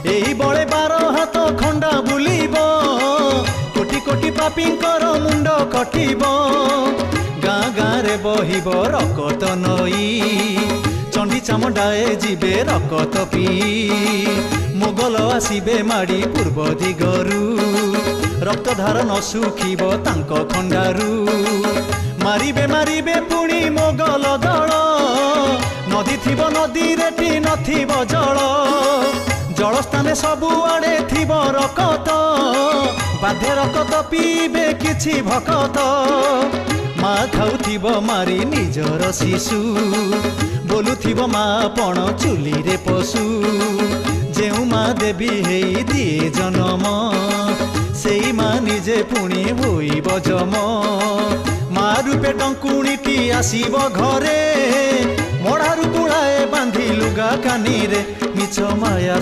एई बळे 12 हाथ खंडा बुलिब कोटी कोटी पापींकर मुंड कटिब गाँ गाँ रे बहिब रकत नई चंडी चामुंडाए जीवे रकत पी मोगल आसीबे माड़ी पूर्व दिगरू रक्तधार न सुखिब तांक खंडारू मारिबे मारिबे पुणी मोगल दल नदी थिब नदी रेटी नथिब जल जल स्थाने सबु आड़े थिब रकत बाधे रकत पीबे किछि भकत माँ खाउथिब मारी निजर शिशु बोलुथिब माँ पण चुली रे पशु जेउ माँ देवी हेई दिए जन्म सेई माँ निजे पुणी होइब जम माँ रूपे टंकुणीटी आसीब घरे मड़ारू तुड़ाए बांधी लुगा कानी रे मिछ माया